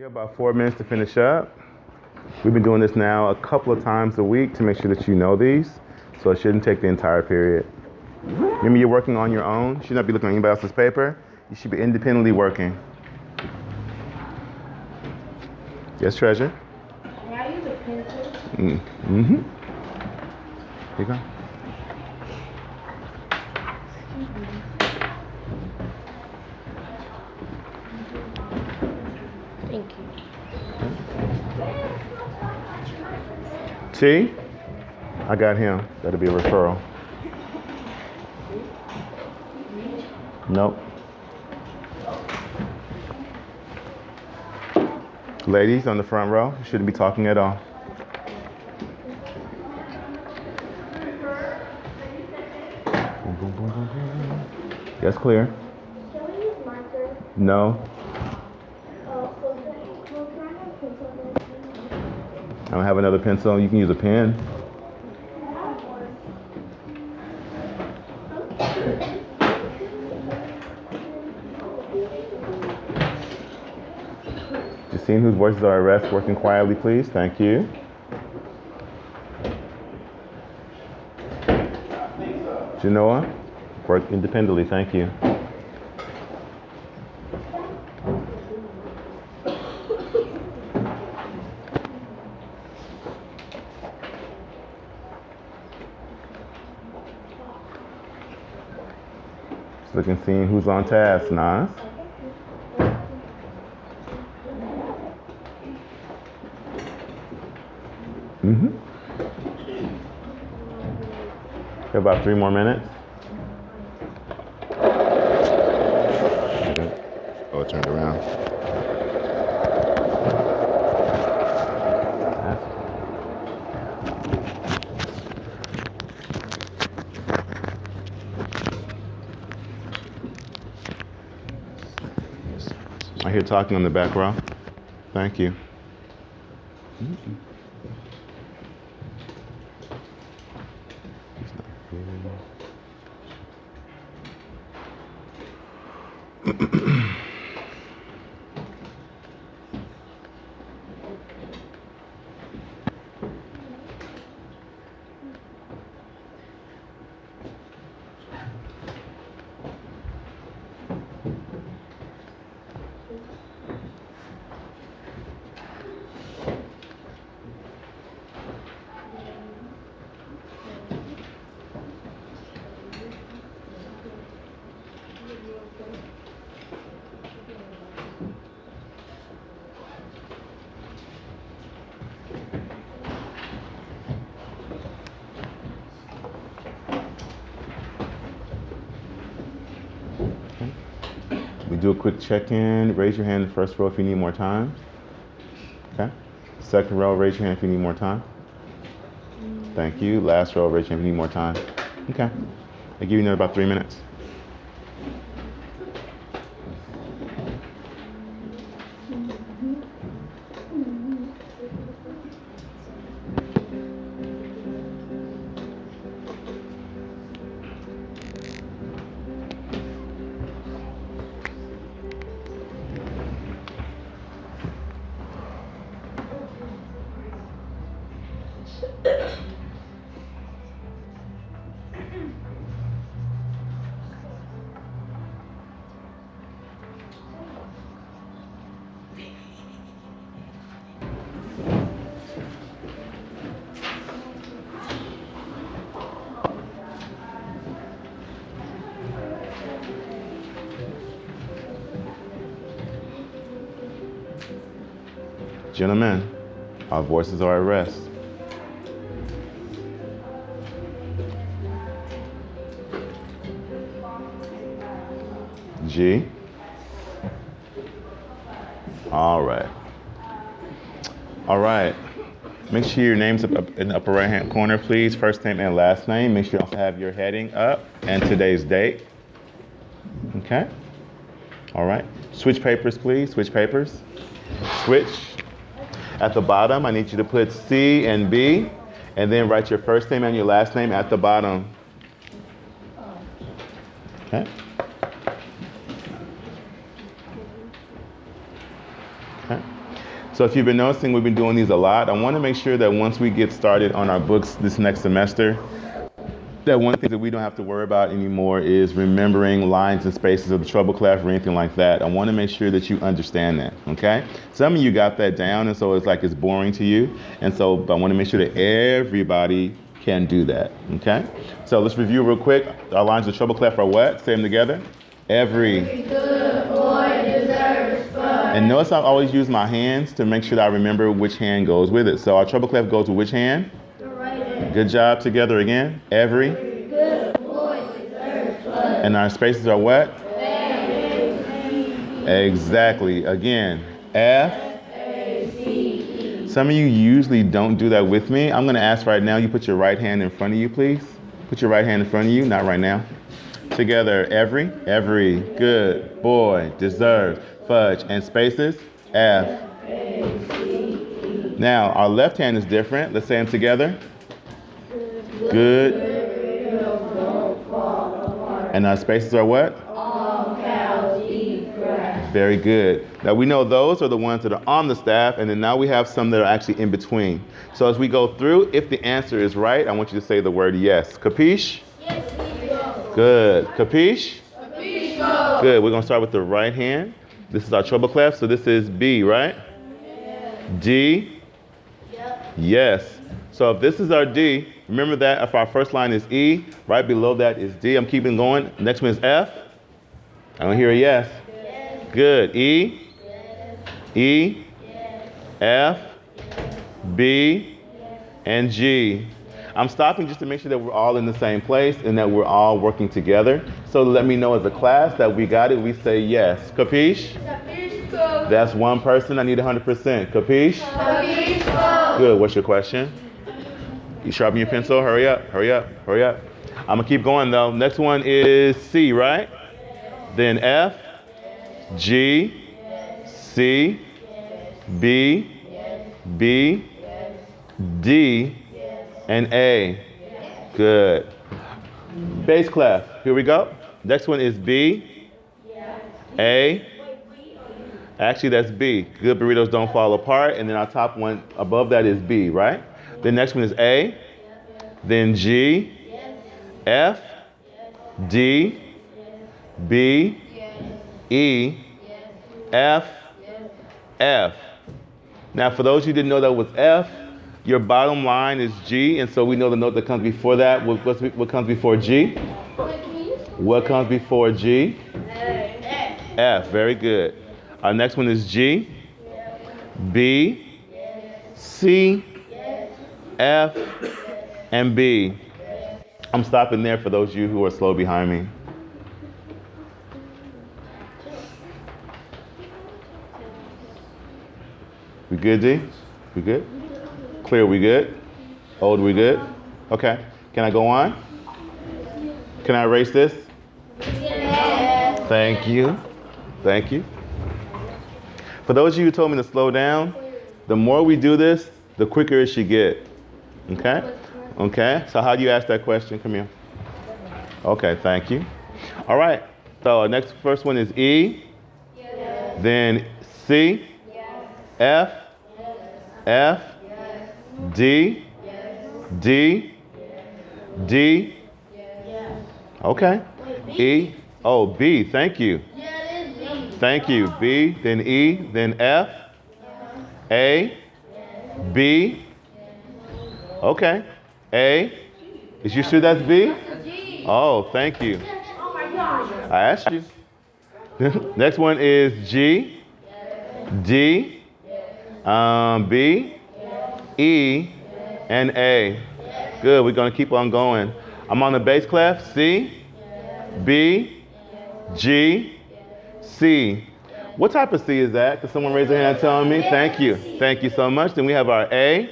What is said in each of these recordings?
You have about 4 minutes to finish up. We've been doing this now a couple of times a week to make sure that you know these, so it shouldn't take the entire period. Remember, you're working on your own. You should not be looking at anybody else's paper. You should be independently working. Yes, Treasure? May I use a pencil? Mm-hmm. Here you go. Thank you. T? I got him. That'll be a referral. Nope. Ladies on the front row, you shouldn't be talking at all. Boom, boom, boom, boom, boom. Yes, clear. Can we use marker? No. So can I have a pencil? I don't have another pencil. You can use a pen. Just seeing whose voices are at rest, working quietly, please. Thank you. Genoa, work independently. Thank you. Just looking, seeing who's on task. Nas. About 3 more minutes. Okay. Oh, it turned around. I hear talking on the back row. Thank you. We do a quick check-in. Raise your hand in the first row if you need more time. Okay. Second row, raise your hand if you need more time. Thank you. Last row, raise your hand if you need more time. Okay. I give you another about 3 minutes. Gentlemen, our voices are at rest. G. All right. All right. Make sure your name's up in the upper right-hand corner, please. First name and last name. Make sure you also have your heading up and today's date. Okay. All right. Switch papers, please. Switch papers. Switch. At the bottom, I need you to put C and B, and then write your first name and your last name at the bottom. Okay. Okay. So if you've been noticing, we've been doing these a lot. I want to make sure that once we get started on our books this next semester, that one thing that we don't have to worry about anymore is remembering lines and spaces of the treble clef or anything like that. I want to make sure that you understand that, okay? Some of you got that down, and so it's like it's boring to you. And so I want to make sure that everybody can do that, okay? So let's review real quick. Our lines of treble clef are what? Say them together. Every good boy deserves fun. And notice I always use my hands to make sure that I remember which hand goes with it. So our treble clef goes with which hand? The right hand. Good job. Together again. Every good boy deserves fun. And our spaces are what? Exactly. Again. F. Some of you usually don't do that with me. I'm going to ask right now, you put your right hand in front of you, please. Put your right hand in front of you. Not right now. Together, every good boy deserves fudge. And spaces, F. Now, our left hand is different. Let's say them together. Good. And our spaces are what? All cows eat grass. Very good. Now, we know those are the ones that are on the staff, and then now we have some that are actually in between. So as we go through, if the answer is right, I want you to say the word yes. Capiche? Yes. Good. Capiche? Capiche. Good. We're going to start with the right hand. This is our treble clef, so this is B, right? Yeah. D? Yep. Yes. So if this is our D, remember that if our first line is E, right below that is D. I'm keeping going. Next one is F. I don't hear a yes. Yes. Good. E? Yes. E? Yes. F? Yes. B? Yes. And G. I'm stopping just to make sure that we're all in the same place and that we're all working together. So let me know as a class that we got it. We say yes. Capiche? Capiche. That's one person. I need 100%. Capiche? Capiche. Good. What's your question? You sharpen your pencil? Hurry up. Hurry up. Hurry up. I'm going to keep going, though. Next one is C, right? Then F, G, C, B, B, D, and A. Good. Bass clef. Here we go. Next one is B, A. Actually, that's B. Good burritos don't fall apart. And then our top one above that is B, right? The next one is A. Then G, F, D, B, E, F, F. Now, for those who didn't know that was F, your bottom line is G, and so we know the note that comes before that. What comes before G? What comes before G? F. Very good. Our next one is G, B, C, F, and B. I'm stopping there for those of you who are slow behind me. We good, D? We good? Clear, we good? Old, we good? Okay. Can I go on? Can I erase this? Yes. Thank you. Thank you. For those of you who told me to slow down, the more we do this, the quicker it should get. Okay? Okay. So how do you ask that question? Come here. Okay, thank you. All right. So next first one is E. Yes. Then C. Yes. F. Yes. F. Yes. D. Yes. D. Yes. D. Yes. Okay. E. Oh, B. Thank you. Yeah, it is B. Thank you. B. Then E. Then F. A. B. Okay. A. Is you sure that's B? Oh, thank you. Oh my gosh. I asked you. Next one is G, D, B, E, and A. Good. We're going to keep on going. I'm on the bass clef. C, B, G, C. What type of C is that? Can someone raise their hand and tell me? Thank you. Thank you so much. Then we have our A.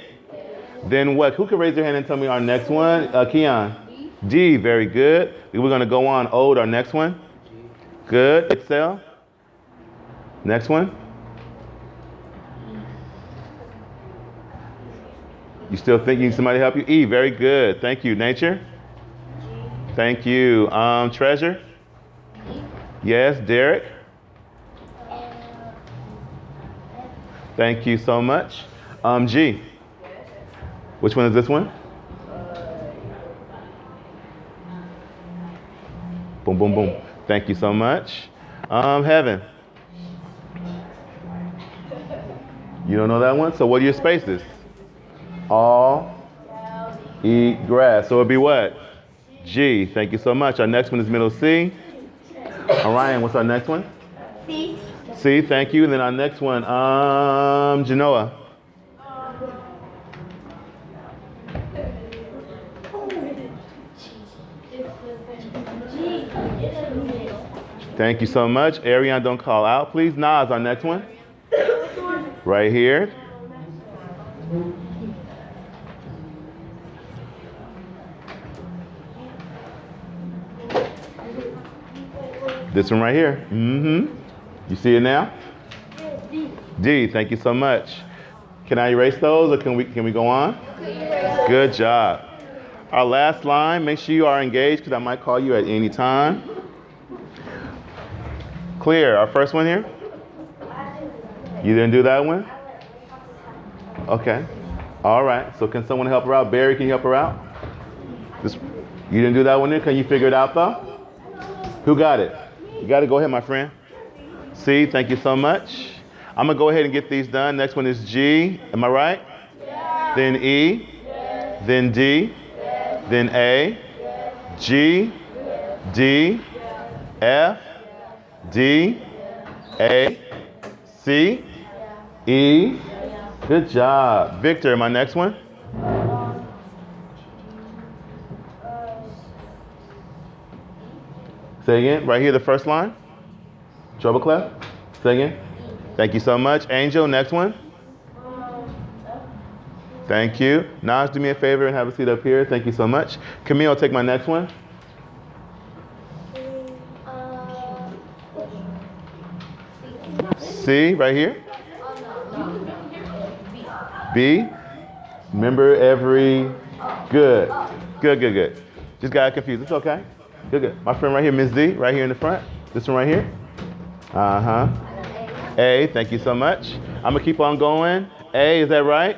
Then what? Who can raise their hand and tell me our next one? Keon. D. Very good. We're going to go on. Ode, our next one. Good. Excel. Next one. You still think you need somebody to help you? E. Very good. Thank you. Nature. Thank you. Treasure. Yes. Derek. Thank you so much. G. Which one is this one? Boom, boom, boom. Thank you so much. Heaven. You don't know that one? So what are your spaces? All eat grass. So it'd be what? G. Thank you so much. Our next one is middle C. Orion, what's our next one? C. C, thank you. And then our next one, Genoa. Thank you so much. Ariane, don't call out, please. Nas, our next one. Right here. This one right here. Mm-hmm. You see it now? D, thank you so much. Can I erase those or can we go on? Good job. Our last line, make sure you are engaged because I might call you at any time. Clear, our first one here? You didn't do that one? Okay. All right, so can someone help her out? Barry, can you help her out? You didn't do that one there? Can you figure it out though? Who got it? You got to go ahead, my friend. C, thank you so much. I'm going to go ahead and get these done. Next one is G. Am I right? Yeah. Then E. Yes. Then D. Yes. Then A. Yes. G. Yes. D. Yes. F. D. Yes. A. C. Yes. E. Yes. Good job. Victor, my next one. Say again, right here, the first line. Treble clef. Say again. Thank you so much. Angel, next one. Thank you. Naj, do me a favor and have a seat up here. Thank you so much. Camille, take my next one. C, right here. B. Remember every. Good. Good. Just got confused. It's okay. Good. My friend right here, Ms. Z, right here in the front. This one right here. Uh-huh. A, thank you so much. I'm gonna keep on going. A, is that right?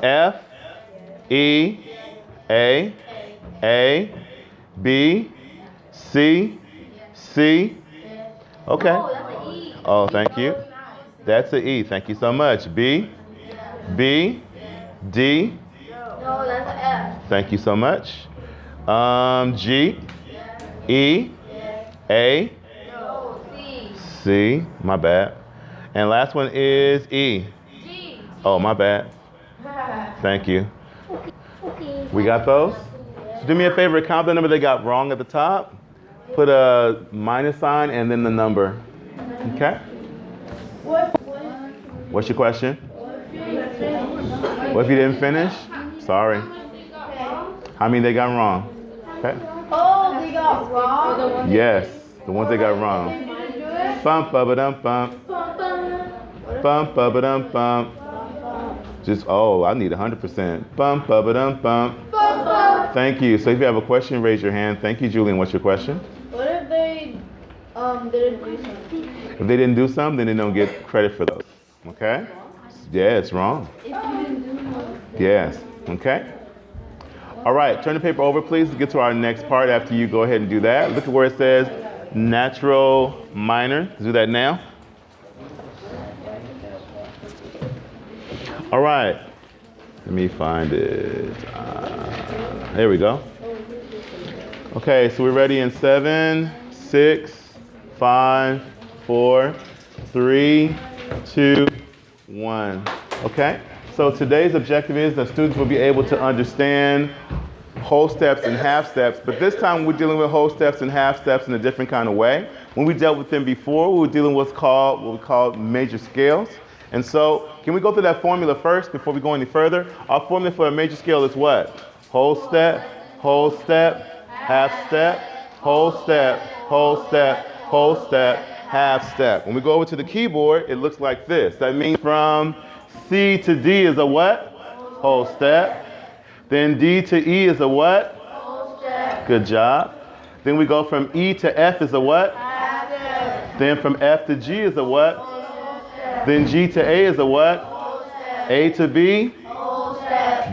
F, E, A, B, C, C. Okay. Oh, thank you. That's an E. Thank you so much. B, D. No, that's an F. Thank you so much. G, E, A, C, my bad. And last one is E. G. Oh, my bad. Thank you. We got those? So do me a favor, count the number they got wrong at the top. Put a minus sign and then the number. Okay? What's your question? What if you didn't finish? Sorry. How many they got wrong? Okay. Oh, they got wrong? Yes, the ones they got wrong. Bump, ba-ba-dum, bump. Bump, ba-ba-dum, bump. Just, oh, I need 100%. Bump, ba-ba-dum, bump. Thank you. So if you have a question, raise your hand. Thank you, Julian. What's your question? What if they didn't do something? If they didn't do something, then they don't get credit for those. Okay? Yeah, it's wrong. If you didn't do something. Yes. Okay? All right, turn the paper over, please, to get to our next part after you go ahead and do that. Look at where it says natural minor. Do that now. All right. Let me find it. There we go. Okay, so we're ready in 7, 6, 5, 4, 3, 2, 1. Okay? So today's objective is that students will be able to understand whole steps and half steps, but this time we're dealing with whole steps and half steps in a different kind of way. When we dealt with them before, we were dealing with what we call major scales. And so, can we go through that formula first before we go any further? Our formula for a major scale is what? Whole step, half step, whole step, whole step, half step. When we go over to the keyboard, it looks like this. That means from C to D is a what? Whole step. Then D to E is a what? Whole step. Good job. Then we go from E to F is a what? Half step. Then from F to G is a what? Whole step. Then G to A is a what? A to B,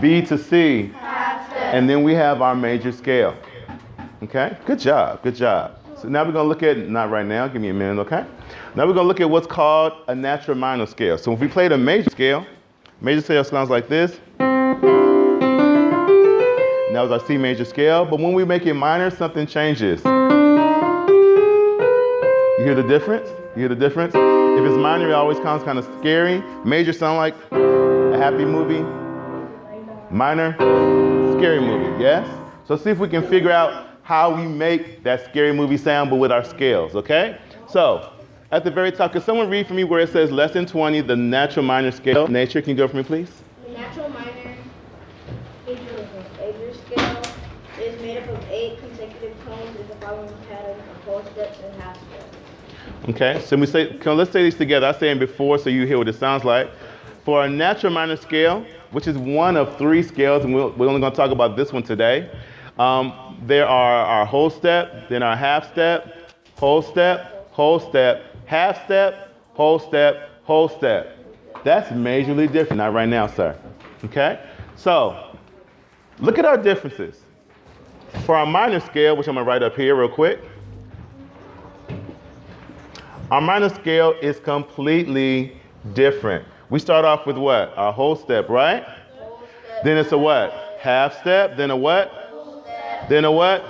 B to C. And then we have our major scale. Okay? Good job. Good job. So now we're going to look at, not right now, give me a minute, okay? Now we're going to look at what's called a natural minor scale. So if we played a major scale sounds like this. And that was our C major scale. But when we make it minor, something changes. You hear the difference? You hear the difference? If it's minor, it always sounds kind of scary. Major sound like a happy movie. Minor, scary movie, yes? So see if we can figure out how we make that scary movie sound, but with our scales, okay? So at the very top, could someone read for me where it says less than 20, the natural minor scale? Nature, can you do it for me, please? The natural minor major scale is made up of 8 consecutive tones in the following pattern of whole steps and half steps. Okay, so let's say these together. I say them before so you hear what it sounds like. For a natural minor scale, which is one of 3 scales, and we're only going to talk about this one today, there are our whole step, then our half step, whole step, half step, whole step, whole step. That's majorly different, not right now, sir. Okay? So, look at our differences. For our minor scale, which I'm going to write up here real quick, our minor scale is completely different. We start off with what? Our whole step, right? Then it's a what? Half step, then a what? Then a what?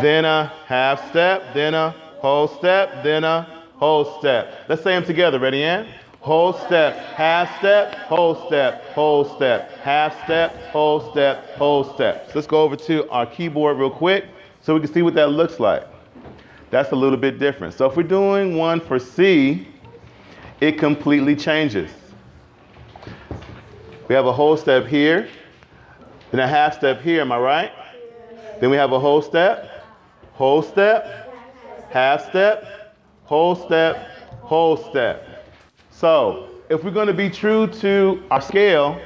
Then a half step, then a whole step, then a whole step. Let's say them together. Ready, Ann? Whole step, half step, whole step, whole step, half step, whole step, whole step. So let's go over to our keyboard real quick so we can see what that looks like. That's a little bit different. So if we're doing one for C, it completely changes. We have a whole step here, then a half step here, am I right? Then we have a whole step, half step, whole step, whole step. So if we're going to be true to our scale,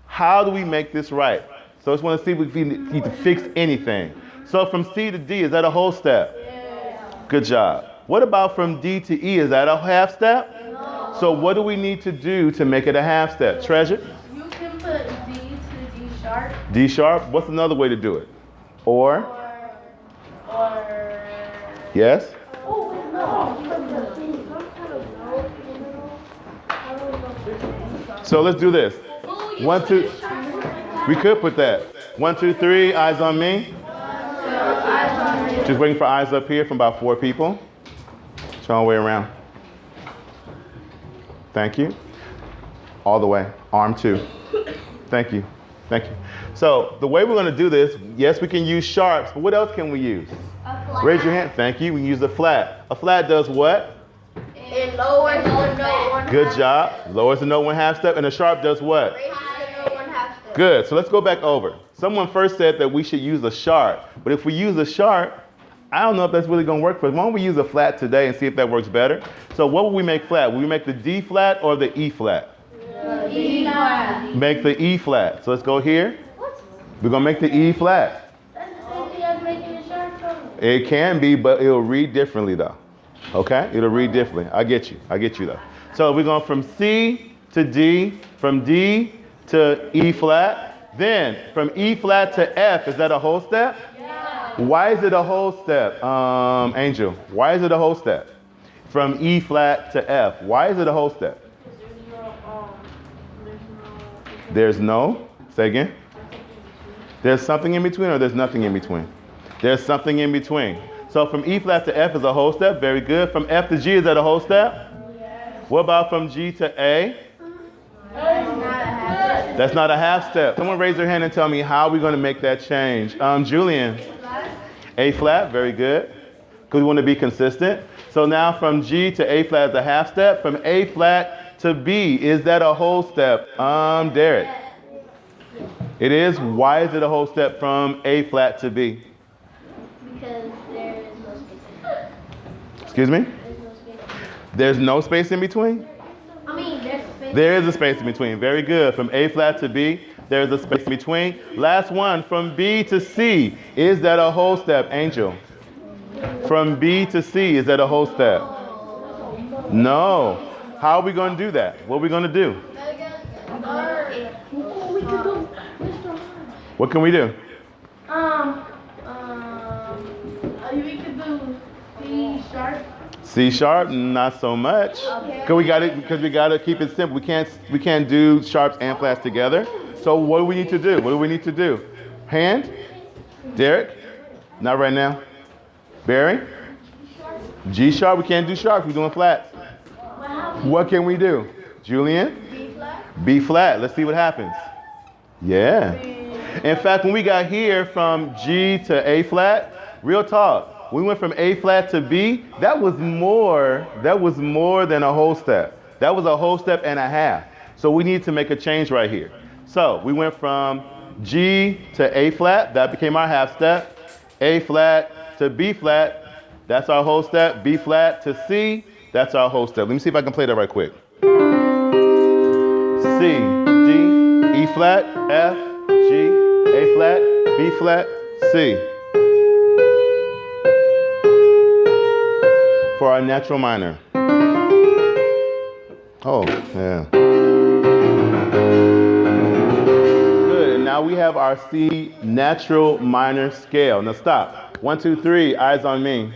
how do we make this right? So I just want to see if we need to fix anything. So from C to D, is that a whole step? Good job. What about from D to E? Is that a half step? No. So what do we need to do to make it a half step? Treasure? You can put D to D sharp. D sharp? What's another way to do it? Or? Yes? Oh, no. So let's do this. Oh, 1, 2. We could put that. 1, 2, 3. Eyes on me. Just waiting for eyes up here from about 4 people. Turn all the way around. Thank you. All the way. Arm 2. Thank you. Thank you. So the way we're going to do this, yes, we can use sharps, but what else can we use? Raise your hand. Thank you. We use a flat. A flat does what? It lowers the note 1 Good half job. Lowers the note 1 half step. And a sharp does what? Raises the note 1 half step. Good. So let's go back over. Someone first said that we should use a sharp. But if we use a sharp, I don't know if that's really going to work for us. Why don't we use a flat today and see if that works better? So what will we make flat? Will we make the D flat or the E flat? E flat. Make the E flat. So let's go here. We're going to make the E flat. That's the same thing as making a sharp tone. It can be, but it'll read differently though. Okay? It'll read differently. I get you. I get you though. So we're going from C to D, from D to E flat. Then from E flat to F, is that a whole step? Yeah. Why is it a whole step? Angel, why is it a whole step? From E flat to F, why is it a whole step? There's no, say again? There's something in between or there's nothing in between? There's something in between. So from E flat to F is a whole step, very good. From F to G, is that a whole step? Yes. What about from G to A? That's not a half step. Someone raise their hand and tell me how we're going to make that change. Julian. A flat, very good. Because we want to be consistent. So now from G to A flat is a half step. From A flat to B, is that a whole step? Derek. It is. Why is it a whole step from A flat to B? Because there is no space. Excuse me? There's no space. There's no space in between? I mean, there's space. There is a space in between. Very good. From A flat to B, there's a space in between. Last one, from B to C. Is that a whole step, Angel? From B to C, is that a whole step? No. How are we going to do that? What are we going to do? What can we do? We could do C sharp. C sharp, not so much. Because we got to keep it simple. We can't do sharps and flats together. So what do we need to do? What do we need to do? Hand? Derek? Not right now. Barry? G sharp, we can't do sharps, we're doing flats. What can we do? Julian? B flat. B flat, let's see what happens. Yeah. In fact, when we got here from G to A flat, real talk, we went from A flat to B, that was more than a whole step. That was a whole step and a half. So we need to make a change right here. So we went from G to A flat, that became our half step. A flat to B flat, that's our whole step. B flat to C, that's our whole step. Let me see if I can play that right quick. C, D, E flat, F, G, A flat, B flat, C. For our natural minor. Oh, yeah. Good, and now we have our C natural minor scale. Now stop. 1, 2, 3, eyes on me.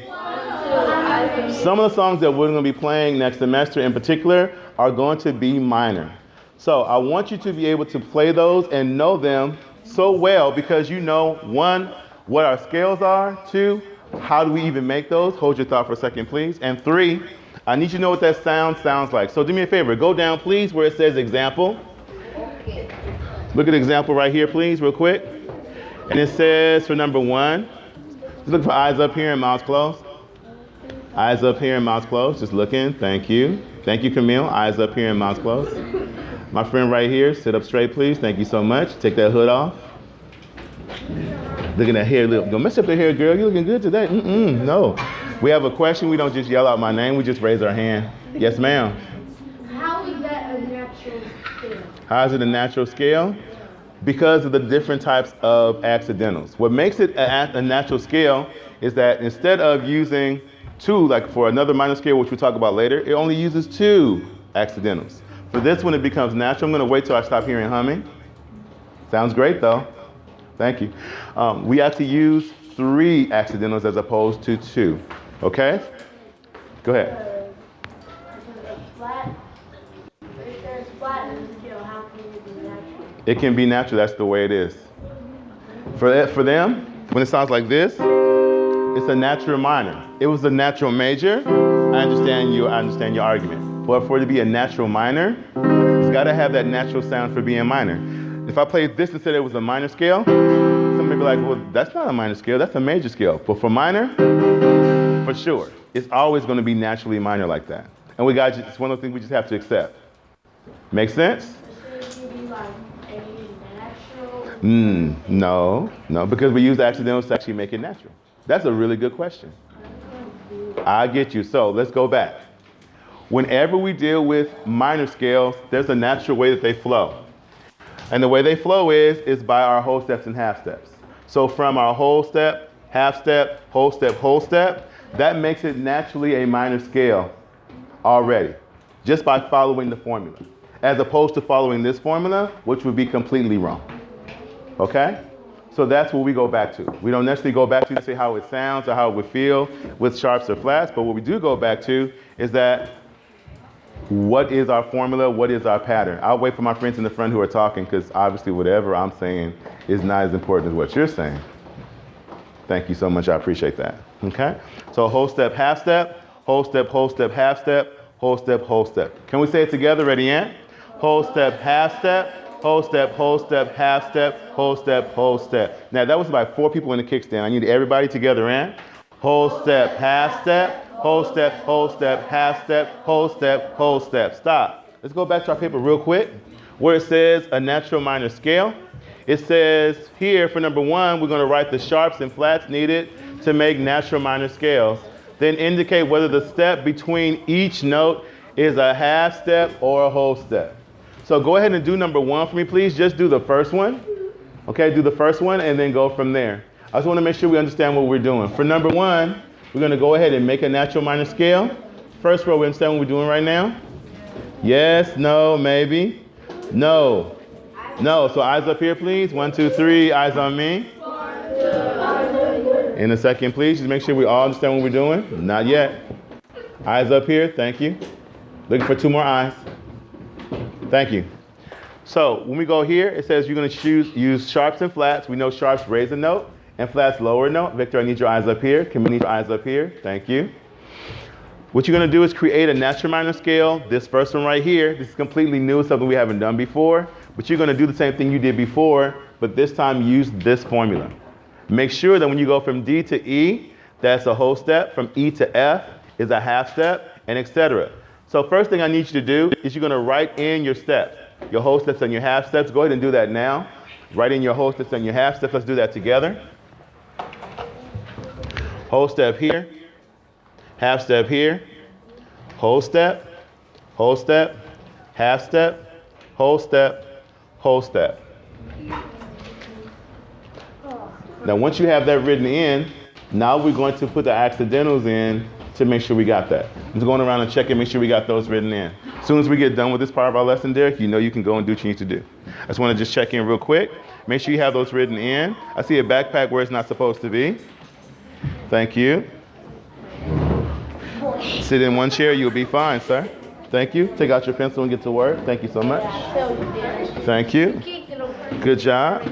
Some of the songs that we're going to be playing next semester in particular are going to be minor. So I want you to be able to play those and know them so well because you know, 1, what our scales are, 2, how do we even make those? Hold your thought for a second, please. And 3, I need you to know what that sounds like. So do me a favor, go down, please, where it says example. Look at the example right here, please, real quick. And it says for number 1, just look for eyes up here and mouths closed. Eyes up here and mouths closed. Just looking. Thank you. Thank you, Camille. Eyes up here and mouths closed. My friend right here, sit up straight, please. Thank you so much. Take that hood off. Look at that hair. Don't mess up the hair, girl. You're looking good today. No. We have a question. We don't just yell out my name. We just raise our hand. Yes, ma'am. How is that a natural scale? How is it a natural scale? Because of the different types of accidentals. What makes it a natural scale is that instead of using 2, like for another minor scale, which we'll talk about later, it only uses 2 accidentals. For this one, it becomes natural. I'm going to wait till I stop hearing humming. Sounds great, though. Thank you. We actually use 3 accidentals as opposed to 2. Okay? Go ahead. If there's flat in the scale, how can it be natural? It can be natural. That's the way it is. For them, when it sounds like this, it's a natural minor. It was a natural major. I understand your argument. But for it to be a natural minor, it's got to have that natural sound for being minor. If I played this and said it was a minor scale, somebody be like, well, that's not a minor scale, that's a major scale. But for minor, for sure, it's always going to be naturally minor like that. And it's one of the things we just have to accept. Make sense? No, because we use accidentals to actually make it natural. That's a really good question. I get you. So let's go back. Whenever we deal with minor scales, there's a natural way that they flow. And the way they flow is by our whole steps and half steps. So from our whole step, half step, whole step, that makes it naturally a minor scale already, just by following the formula, as opposed to following this formula, which would be completely wrong. Okay? So that's what we go back to. We don't necessarily go back to say how it sounds or how it would feel with sharps or flats, but what we do go back to is that what is our formula? What is our pattern? I'll wait for my friends in the front who are talking because obviously whatever I'm saying is not as important as what you're saying. Thank you so much. I appreciate that. Okay? So whole step, half step, whole step, half step, whole step, whole step. Can we say it together? Ready, Ann? Whole step, half step, whole step, half step, whole step, whole step. Now that was about 4 people in the kickstand. I need everybody together, Ann. Whole step, half step, whole step, half step, whole step. Stop. Let's go back to our paper real quick where it says a natural minor scale. It says here for number 1, we're going to write the sharps and flats needed to make natural minor scales. Then indicate whether the step between each note is a half step or a whole step. So go ahead and do number 1 for me, please. Just do the first one. Okay, do the first one and then go from there. I just want to make sure we understand what we're doing. For number 1, we're going to go ahead and make a natural minor scale. First row, we understand what we're doing right now? Yes, no, maybe. No. No. So eyes up here, please. 1, 2, 3. Eyes on me. In a second, please. Just make sure we all understand what we're doing. Not yet. Eyes up here. Thank you. Looking for 2 more eyes. Thank you. So when we go here, it says you're going to use sharps and flats. We know sharps raise a note and flats lower a note. Victor, I need your eyes up here. Can we need your eyes up here? Thank you. What you're going to do is create a natural minor scale. This first one right here, this is completely new, something we haven't done before. But you're going to do the same thing you did before, but this time use this formula. Make sure that when you go from D to E, that's a whole step. From E to F is a half step, and etc. So first thing I need you to do is you're going to write in your steps, your whole steps and your half steps. Go ahead and do that now. Write in your whole steps and your half steps. Let's do that together. Whole step here, half step here, whole step, half step, whole step, whole step. Now once you have that written in, now we're going to put the accidentals in to make sure we got that. I'm just going around and checking, make sure we got those written in. As soon as we get done with this part of our lesson, Derek, you know you can go and do what you need to do. I just want to just check in real quick. Make sure you have those written in. I see a backpack where it's not supposed to be. Thank you. Sit in one chair, you'll be fine, sir. Thank you. Take out your pencil and get to work. Thank you so much. Thank you. Good job.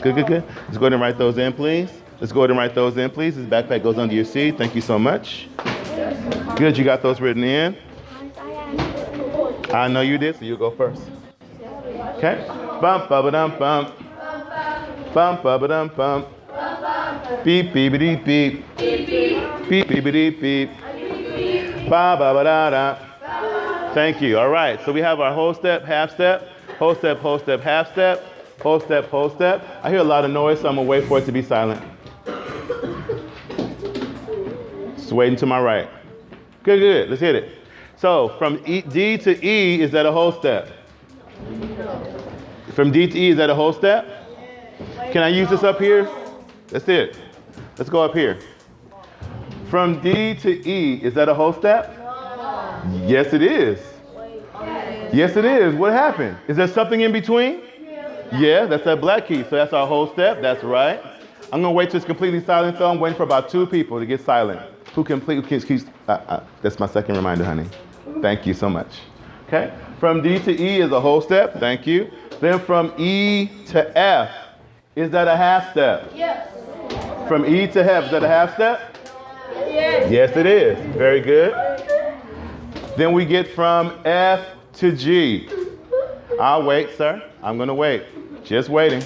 Good. Let's go ahead and write those in, please. Let's go ahead and write those in, please. This backpack goes under your seat. Thank you so much. Good, you got those written in. I know you did, so you go first. Okay. Bump, ba-ba-dum, bump. Bump, ba-ba-dum, bump. Beep, beep-a-dee, beep. Beep, beep-a-dee, beep. Ba-ba-ba-da-da. Thank you. All right, so we have our whole step, half step, whole step, half step, whole step. I hear a lot of noise, so I'm gonna wait for it to be silent. Just waiting to my right. Good. Let's hit it. So from D to E, is that a whole step? From D to E, is that a whole step? Can I use this up here? That's it. Let's go up here. From D to E, is that a whole step? Yes, it is. Yes, it is. What happened? Is there something in between? Yeah, that's that black key. So that's our whole step. That's right. I'm going to wait till it's completely silent, though. I'm waiting for about 2 people to get silent. That's my second reminder, honey. Thank you so much. Okay. From D to E is a whole step. Thank you. Then from E to F, is that a half step? Yes. From E to F, is that a half step? Yes. Yes, it is. Very good. Then we get from F to G. I'll wait, sir. I'm going to wait. Just waiting.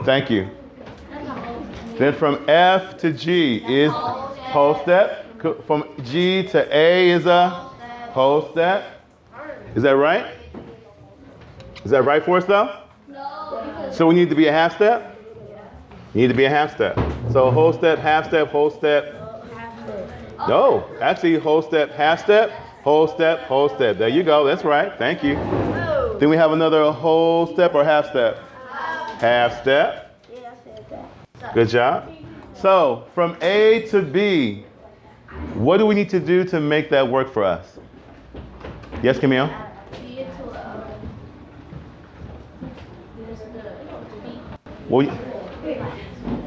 Thank you. Then from F to G is whole step. From G to A is a whole step. Is that right? Is that right for us, though? No. So we need to be a half step? You need to be a half step. So whole step, half step, whole step. No, actually whole step, half step, whole step, whole step. There you go. That's right. Thank you. Then we have another whole step or half step? Half step. Good job. So from A to B, what do we need to do to make that work for us? Yes, Camille? Well,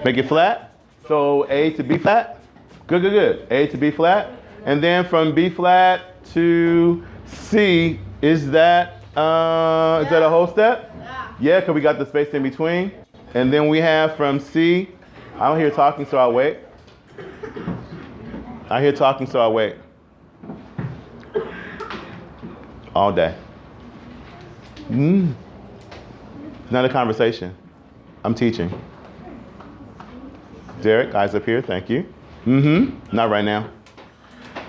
make it flat. So A to B flat. Good. A to B flat. And then from B flat to C, is that a whole step? Yeah, because we got the space in between. And then we have from C, I don't hear talking, so I'll wait. I hear talking, so I'll wait. All day. Not a conversation. I'm teaching. Derek, eyes up here, thank you. Not right now.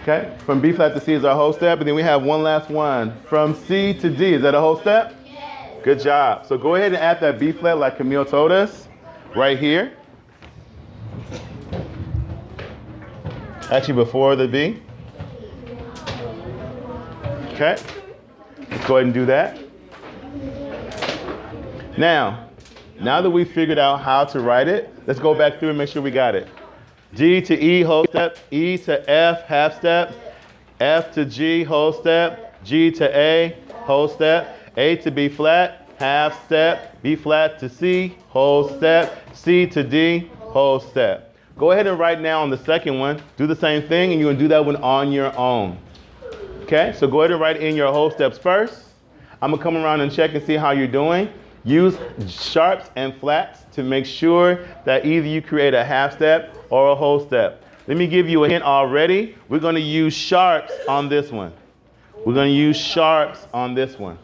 Okay, from B flat to C is our whole step, and then we have one last one. From C to D, is that a whole step? Yes. Good job. So go ahead and add that B flat like Camille told us, right here. Actually, before the B. Okay, let's go ahead and do that. Now that we've figured out how to write it, let's go back through and make sure we got it. G to E, whole step. E to F, half step. F to G, whole step. G to A, whole step. A to B flat, half step. B flat to C, whole step. C to D, whole step. Go ahead and write now on the second one. Do the same thing, and you're going to do that one on your own. Okay, so go ahead and write in your whole steps first. I'm going to come around and check and see how you're doing. Use sharps and flats to make sure that either you create a half step or a whole step. Let me give you a hint already. We're going to use sharps on this one. We're going to use sharps on this one.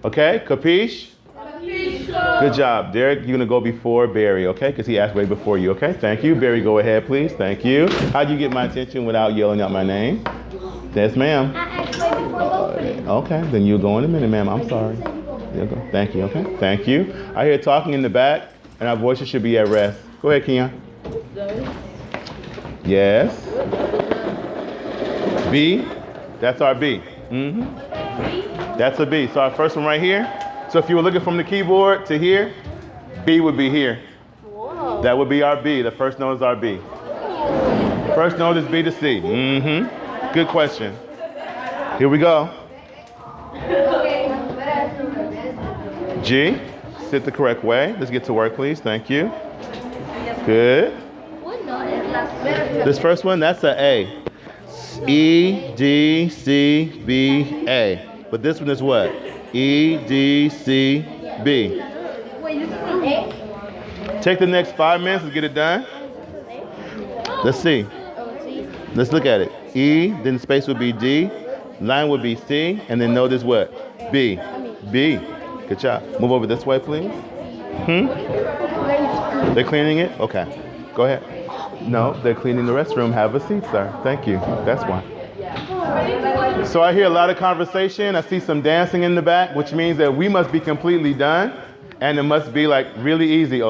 Okay, capiche? Good job. Derek, you're going to go before Barry, okay? Because he asked way before you, okay? Thank you. Barry, go ahead, please. Thank you. How'd you get my attention without yelling out my name? Yes, ma'am. Okay, then you'll go in a minute, ma'am. I'm sorry. You'll go. Thank you, okay? Thank you. I hear talking in the back, and our voices should be at rest. Go ahead, Keon. Yes. B. That's our B. That's a B. So our first one right here. So if you were looking from the keyboard to here, B would be here. Whoa. That would be our B. The first note is our B. First note is B to C. Good question. Here we go. G. Sit the correct way. Let's get to work, please. Thank you. Good. This first one, that's a A. E, D, C, B, A. But this one is what? E, D, C, B. Wait, this is an A? Take the next 5 minutes to get it done. Let's see. Let's look at it. E, then space would be D, line would be C, and then notice what? B. B. Good job. Move over this way, please. They're cleaning it? Okay. Go ahead. No, they're cleaning the restroom. Have a seat, sir. Thank you. That's why. So I hear a lot of conversation. I see some dancing in the back, which means that we must be completely done, and it must be like really easy,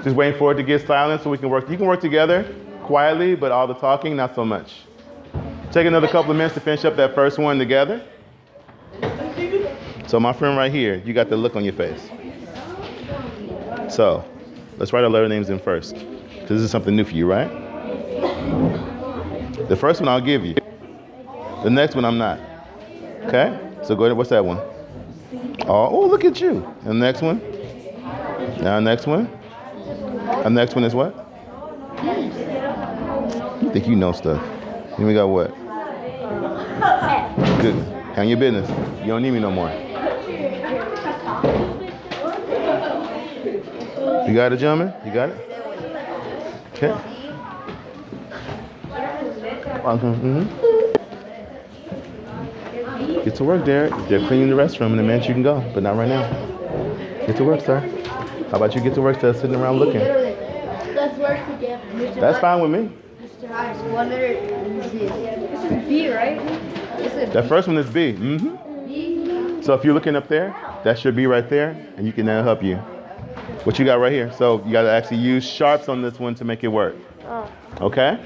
Just waiting for it to get silent so we can work. You can work together quietly, but all the talking, not so much. Take another couple of minutes to finish up that first one together. So my friend right here, you got the look on your face. So let's write our letter names in first, because this is something new for you, right? The first one I'll give you. The next one I'm not. Okay? So go ahead. What's that one? Oh, look at you. And the next one? Now next one? And the next one is what? You think you know stuff. Then we got what? Good. Handle your business. You don't need me no more. You got it, gentlemen? You got it? Okay. Get to work, Derek. They're cleaning the restroom in a minute you can go, but not right now. Get to work, sir. How about you get to work instead of sitting around looking? Let's work together. That's fine with me. Mr. Hinds, what letter is this? This is B, right? That first one is B. B? So if you're looking up there, that should be right there, and you can now help you. What you got right here. So you got to actually use sharps on this one to make it work. Okay?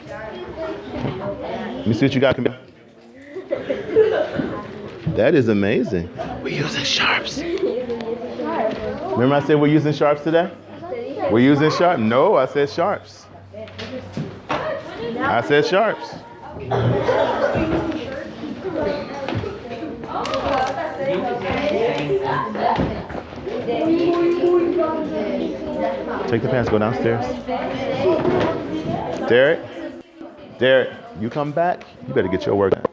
Let me see what you got. That is amazing. We're using sharps. Remember I said we're using sharps today? We're using sharps? No, I said sharps. I said sharps. Take the pants, go downstairs. Derek, you come back, you better get your work done.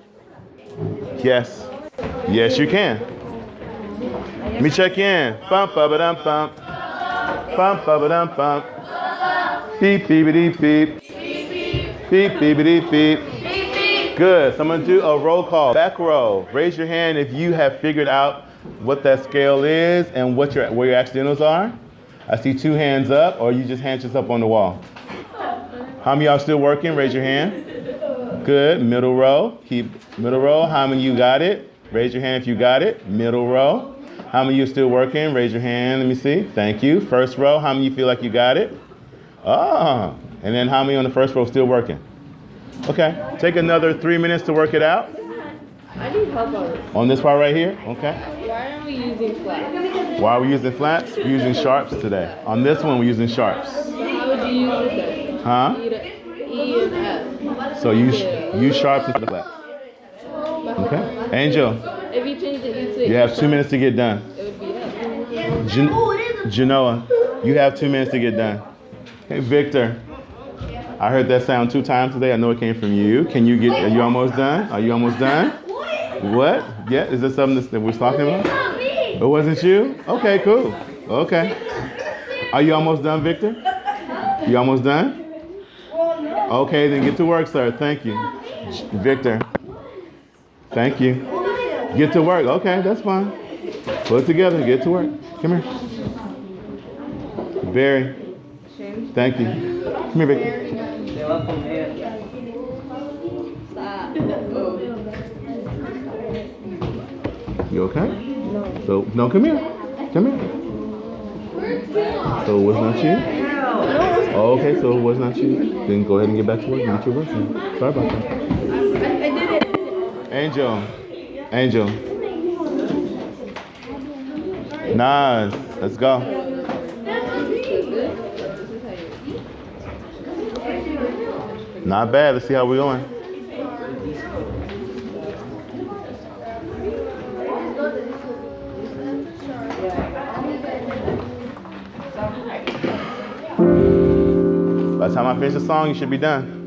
Yes. Yes, you can. Let me check in. Bump, ba dum bump. Bump, ba dum bump. Beep, beep, beep. Beep, beep, beep. Good. So I'm going to do a roll call. Back row. Raise your hand if you have figured out what that scale is and where your accidentals are. I see 2 hands up, or you just hand yourself on the wall. How many of y'all still working? Raise your hand. Good. Middle row. Keep middle row. How many of you got it? Raise your hand if you got it. Middle row. How many of you still working? Raise your hand. Let me see. Thank you. First row. How many of you feel like you got it? Ah. And then how many on the first row still working? Okay. Take another 3 minutes to work it out. I need help on this. On this part right here? Okay. Why are we using flats? Why are we using flats? We're using sharps today. On this one, we're using sharps. How would you use it then? Huh? You need an So you sharps and flat. Okay. Angel, If you change it, you you have 2 minutes to get done. it would be that. Genoa, you have 2 minutes to get done. Hey, Victor, I heard that sound 2 times today. I know it came from you. Are you almost done? Are you almost done? What? Yeah, is this something that we're talking about? It wasn't you? Okay, cool. Okay. Are you almost done, Victor? You almost done? Okay, then get to work, sir. Thank you. Victor. Thank you. Get to work. Okay, that's fine. Put it together. Get to work. Come here. Barry. Thank you. Come here, Victor. You okay? No. So, no, come here. Come here. So it was not you? Oh, okay, so it was not you. Then go ahead and get back to work and get your work done. Sorry about that. I did it. Angel. Nas, let's go. Not bad. Let's see how we're going. By the time I finish the song, you should be done.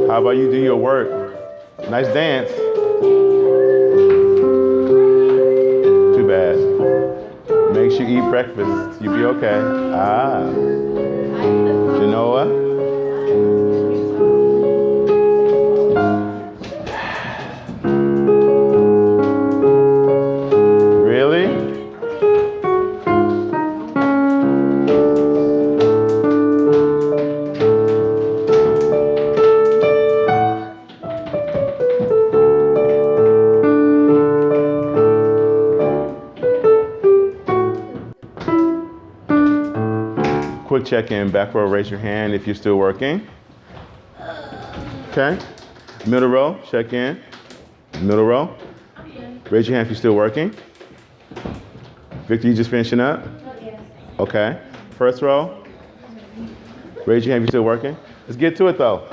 How about you do your work? Nice dance. Too bad. Make sure you eat breakfast. You'll be okay. You know what? Quick check-in. Back row, raise your hand if you're still working. Okay. Middle row, check in. Middle row. Raise your hand if you're still working. Victor, you just finishing up? Okay. First row. Raise your hand if you're still working. Let's get to it though.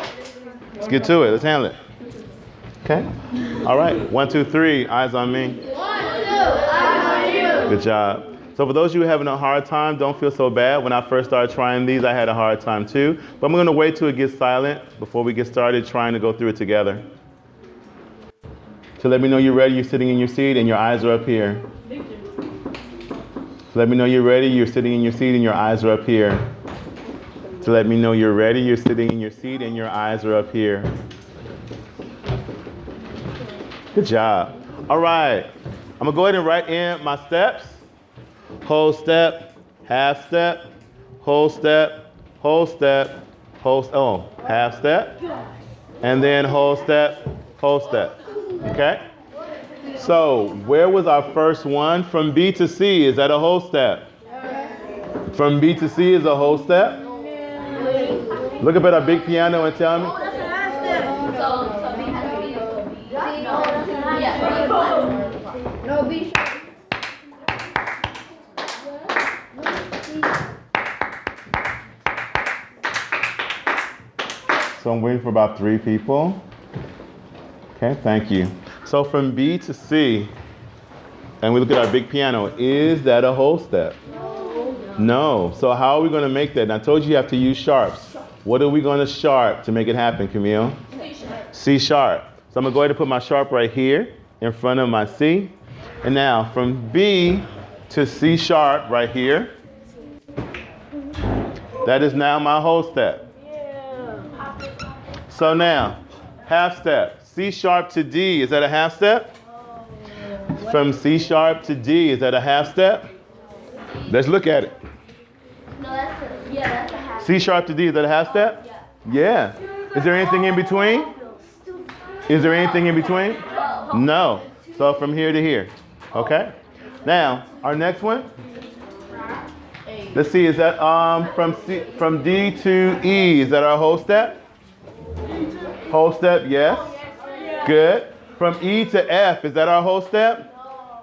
Let's get to it. Let's handle it. Okay. All right. 1, 2, 3. Eyes on me. 1, 2. Eyes on you. Good job. So for those of you having a hard time, don't feel so bad. When I first started trying these, I had a hard time too. But I'm going to wait till it gets silent before we get started trying to go through it together. So let me know you're ready. You're sitting in your seat and your eyes are up here. So let me know you're ready. You're sitting in your seat and your eyes are up here. So let me know you're ready. You're sitting in your seat and your eyes are up here. Good job. All right. I'm going to go ahead and write in my steps. Whole step, half step, whole step, whole step, half step, and then whole step, whole step. Okay? So, where was our first one? From B to C, is that a whole step? From B to C is a whole step? Look up at our big piano and tell me. No, B. So I'm waiting for about 3 people. Okay, thank you. So from B to C, and we look at our big piano, is that a whole step? No. So how are we going to make that? And I told you have to use sharps. What are we going to sharp to make it happen, Camille? C sharp. So I'm going to go ahead and put my sharp right here in front of my C. And now from B to C sharp right here, that is now my whole step. So now, half step. C sharp to D, is that a half step? From C sharp to D, is that a half step? Let's look at it. No, that's a half. C sharp to D, is that a half step? Yeah. Is there anything in between? Is there anything in between? No. So from here to here. Okay? Now, our next one. Let's see, is that from D to E, is that our whole step? Whole step, yes. Good. From E to F, is that our whole step?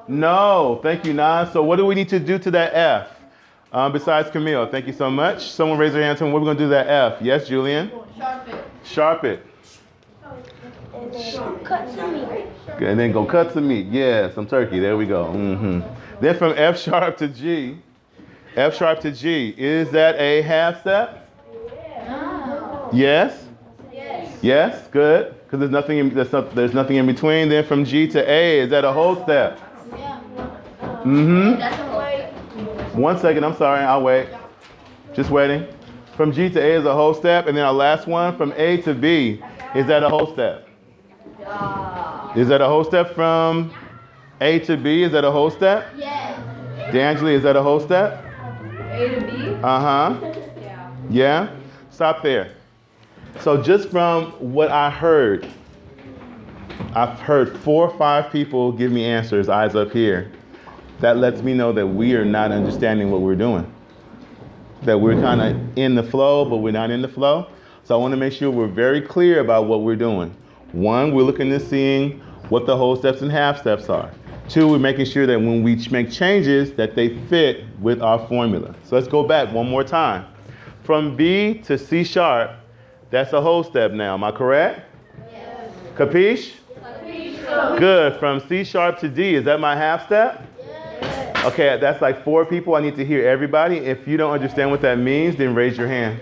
No. Thank you, Nas. So what do we need to do to that F? Besides Camille, thank you so much. Someone raise their hand. Tell me what we're going to do that F. Yes, Julian? Sharp it. Cut some meat. Good, and then go cut some meat. Yeah, some turkey. There we go. Then from F sharp to G. F sharp to G. Is that a half step? Yes? Yes? Good. Because there's nothing in between. Then from G to A, is that a whole step? That's a whole step. 1 second, I'm sorry, I'll wait. Just waiting. From G to A is a whole step, and then our last one, from A to B, is that a whole step? Is that a whole step from A to B? Is that a whole step? Yes. D'Angeli, is that a whole step? A to B? Uh-huh. Yeah. Yeah? Stop there. So just from what I heard, I've heard 4 or 5 people give me answers, eyes up here. That lets me know that we are not understanding what we're doing. That we're kind of in the flow, but we're not in the flow. So I want to make sure we're very clear about what we're doing. 1, we're looking at seeing what the whole steps and half steps are. 2, we're making sure that when we make changes that they fit with our formula. So let's go back one more time. From B to C sharp, that's a whole step now. Am I correct? Yes. Capiche? Capiche. Good. From C sharp to D, is that my half step? Yes. Okay, that's like 4 people. I need to hear everybody. If you don't understand what that means, then raise your hand.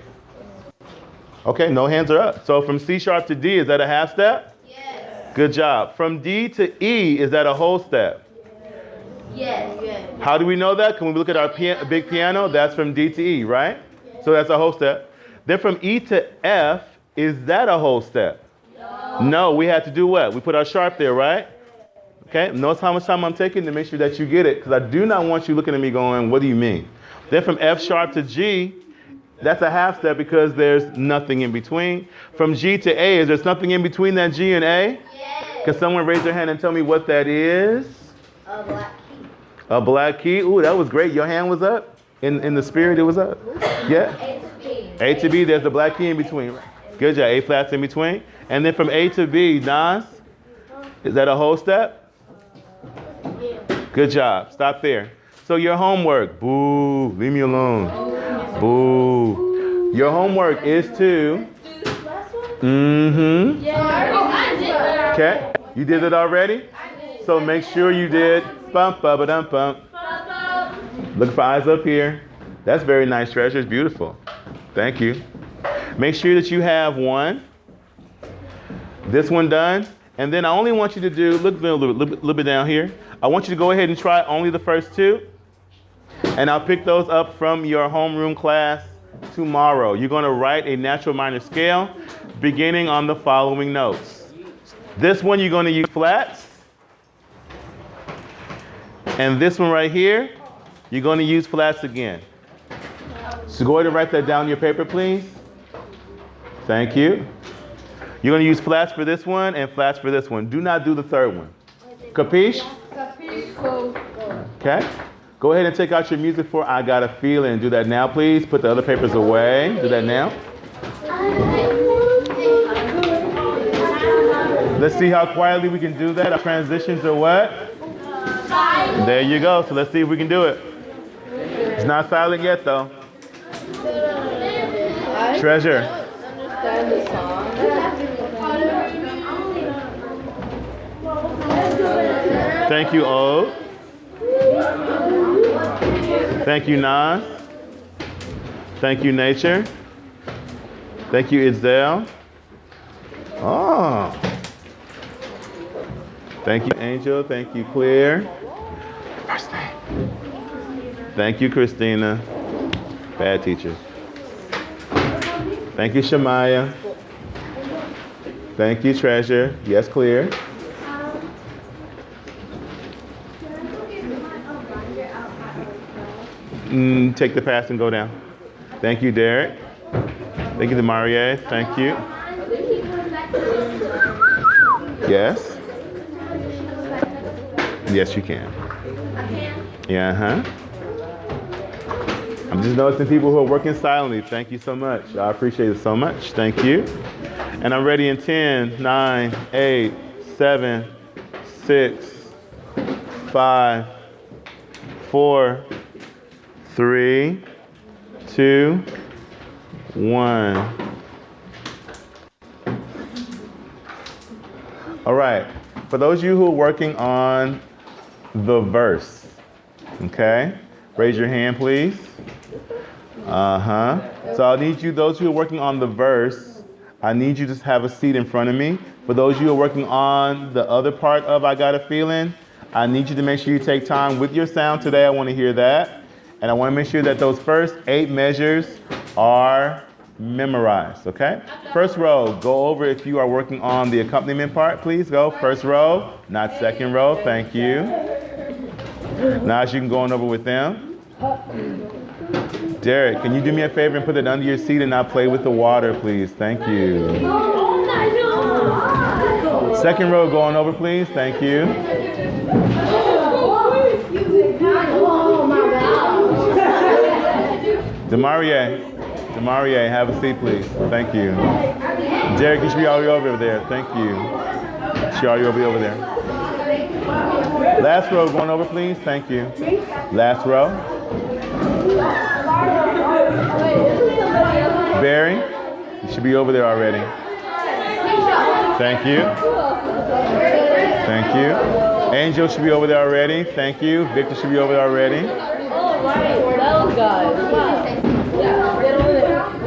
Okay, no hands are up. So from C sharp to D, is that a half step? Yes. Good job. From D to E, is that a whole step? Yes. How do we know that? Can we look at our big piano? That's from D to E, right? So that's a whole step. Then from E to F, is that a whole step? No, we had to do what? We put our sharp there, right? Okay, notice how much time I'm taking to make sure that you get it, because I do not want you looking at me going, what do you mean? Then from F sharp to G, that's a half step because there's nothing in between. From G to A, is there something in between that G and A? Yes. Can someone raise their hand and tell me what that is? A black key. A black key. Ooh, that was great. Your hand was up. In the spirit, it was up. Yeah. A to B. A to B, there's the black key in between. Good job. A flats in between. And then from A to B, Nas, is that a whole step? Yeah. Good job. Stop there. So your homework. Boo. Leave me alone. Boo. Your homework is to. Mm-hmm. I did that. Okay. You did it already? So make sure you did. Bump, bump, bump, bump. Look for eyes up here. That's very nice, Treasure. It's beautiful. Thank you. Make sure that you have one. This one done. And then I only want you to do, look a little bit down here. I want you to go ahead and try only the first 2. And I'll pick those up from your homeroom class tomorrow. You're going to write a natural minor scale beginning on the following notes. This one you're going to use flats. And this one right here, you're going to use flats again. So go ahead and write that down on your paper, please. Thank you. You're going to use flats for this one and flats for this one. Do not do the third one. Capiche? Okay. Go ahead and take out your music for I Got a Feeling. Do that now, please. Put the other papers away. Do that now. Let's see how quietly we can do that. Our transitions are what? There you go. So let's see if we can do it. It's not silent yet, though. Treasure. Understand the song. Thank you, O. Thank you, Nas. Thank you, Nature. Thank you, Itzel. Oh. Thank you, Angel. Thank you, Claire. First name. Thank you, Christina. Bad teacher. Thank you, Shamaya. Thank you, Treasure. Yes, Clear. Take the pass and go down. Thank you, Derek. Thank you, Demarie. Thank you. Yes. Yes, you can. Yeah, I'm just noticing people who are working silently. Thank you so much. I appreciate it so much. Thank you. And I'm ready in 10, 9, 8, 7, 6, 5, 4, 3, 2, 1. All right. For those of you who are working on the verse, okay? Raise your hand, please. So I'll need you, those who are working on the verse, I need you to have a seat in front of me. For those of you who are working on the other part of I Got a Feeling, I need you to make sure you take time with your sound today. I want to hear that. And I want to make sure that those first 8 measures are memorized, okay? First row, go over if you are working on the accompaniment part, please go. First row, not second row, thank you. Now you can go on over with them. Derek, can you do me a favor and put it under your seat and not play with the water, please? Thank you. Second row, go on over, please. Thank you. Demarie, have a seat, please. Thank you. Derek, you should be already over there. Thank you. She already over there. Last row, going over, please. Thank you. Last row. Barry, you should be over there already. Thank you. Thank you. Angel should be over there already. Thank you. Victor should be over there already. Oh, right. Those guys.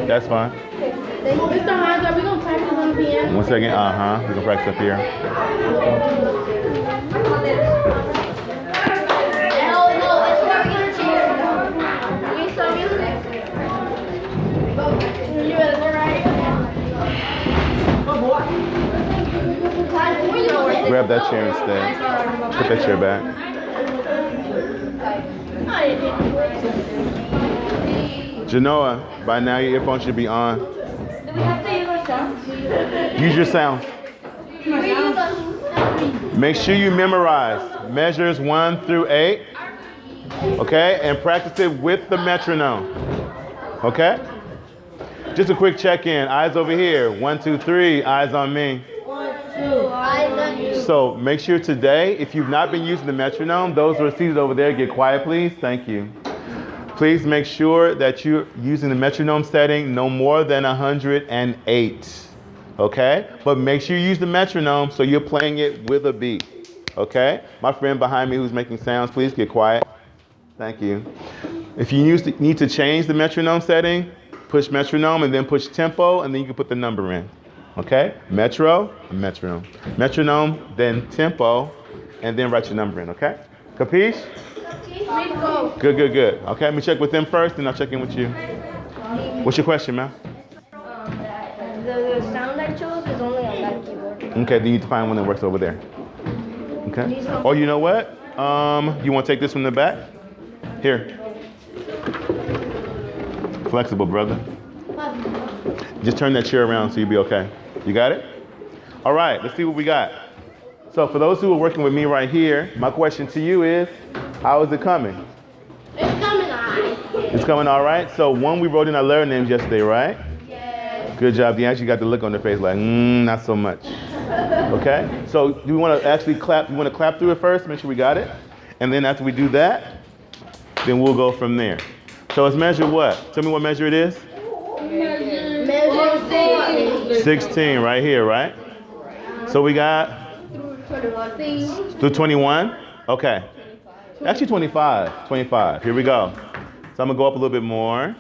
That's fine. Mr. Hinds, are we going to practice on the piano? 1 second. We're going to practice up here. No, it's where we're going to cheer. We need some music. You better go right here. Grab that chair instead. Put that chair back. Genoa, by now your earphones should be on. Do we have to use our sounds? Use your sounds. Make sure you memorize measures 1 through 8. Okay? And practice it with the metronome. Okay? Just a quick check-in. Eyes over here. 1, 2, 3. Eyes on me. 1, 2, eyes on you. So make sure today, if you've not been using the metronome, those who are seated over there, get quiet, please. Thank you. Please make sure that you're using the metronome setting no more than 108. Okay? But make sure you use the metronome so you're playing it with a beat. Okay? My friend behind me who's making sounds, please get quiet. Thank you. If you need to change the metronome setting, push metronome and then push tempo, and then you can put the number in. Okay? Metronome, then tempo, and then write your number in. Okay? Capiche? Good. Okay, let me check with them first, and I'll check in with you. What's your question, man? The sound I chose is only on that keyboard. Okay, then you need to find one that works over there. Okay? Or you know what? You want to take this from the back? Here. Flexible, brother. Just turn that chair around so you'll be okay. You got it? All right, let's see what we got. So for those who are working with me right here, my question to you is, how is it coming? It's coming all right. It's coming all right? So one, we wrote in our letter names yesterday, right? Yes. Good job. You actually got the look on their face like, not so much. Okay? So do we want to actually clap? You want to clap through it first, make sure we got it? And then after we do that, then we'll go from there. So it's measure what? Tell me what measure it is? Measure 16 right here, right? So we got 21. through 21? Okay. Actually 25. 25. Here we go. So I'm going to go up a little bit more. Here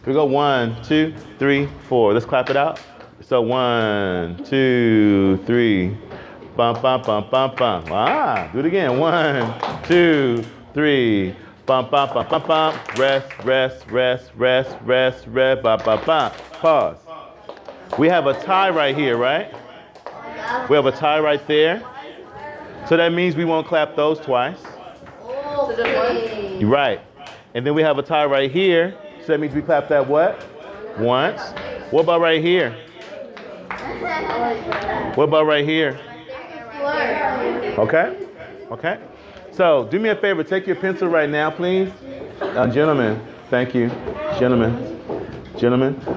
we go. 1, 2, 3, 4. Let's clap it out. So 1, 2, 3. Bum, bum, bum, bum, bum. Do it again. 1, 2, 3. Bum, bum, bum, bum, bum. Rest, bum, bum, bum. Pause. We have a tie right here, right? We have a tie right there. So that means we won't clap those twice. Okay. You're right. And then we have a tie right here. So that means we clap that what? Once. What about right here? What about right here? Okay? Okay. So do me a favor. Take your pencil right now, please. Gentlemen. Thank you. Gentlemen.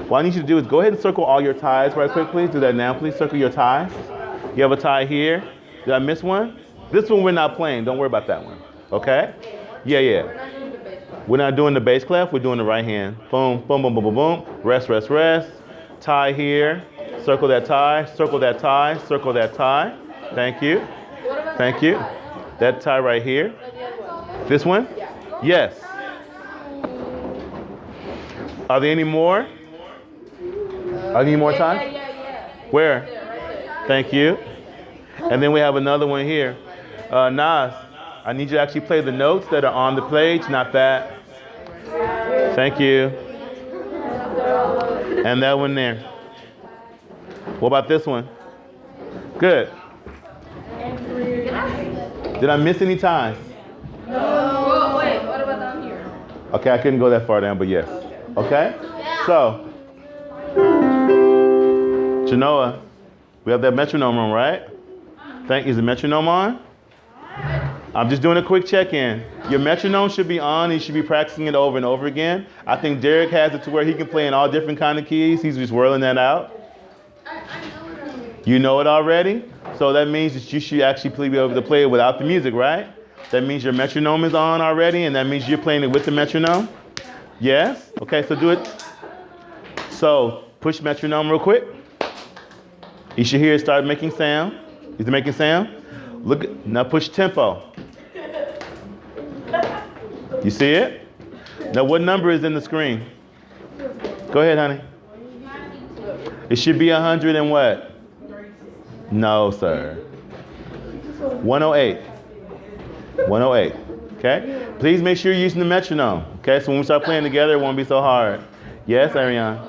What I need you to do is go ahead and circle all your ties right quick, please. Do that now, please. Circle your ties. You have a tie here. Did I miss one? This one we're not playing. Don't worry about that one. Okay? Yeah. We're not doing the bass clef, we're doing the right hand. Boom, boom, boom, boom, boom, boom. Rest, rest, rest. Tie here. Circle that tie, circle that tie, circle that tie. Thank you. Thank you. That tie right here. This one? Yes. Are there any more? Are there any more ties? Where? Thank you. And then we have another one here. Nas, I need you to actually play the notes that are on the page, not that. Thank you. And that one there. What about this one? Good. Did I miss any ties? No. Wait, what about down here? Okay, I couldn't go that far down, but yes. Okay? So, Genoa, we have that metronome on, right? Is the metronome on? I'm just doing a quick check-in. Your metronome should be on. You should be practicing it over and over again. I think Derek has it to where he can play in all different kind of keys. He's just whirling that out. You know it already? So that means that you should actually be able to play it without the music, right? That means your metronome is on already, and that means you're playing it with the metronome? Yes? Okay, so do it. So push metronome real quick. You should hear it start making sound. Is it making sound? Look, now push tempo. You see it? Now what number is in the screen? Go ahead, honey. It should be 100 and what? No, sir. 108. 108. Okay? Please make sure you're using the metronome. Okay? So when we start playing together, it won't be so hard. Yes, Ariane?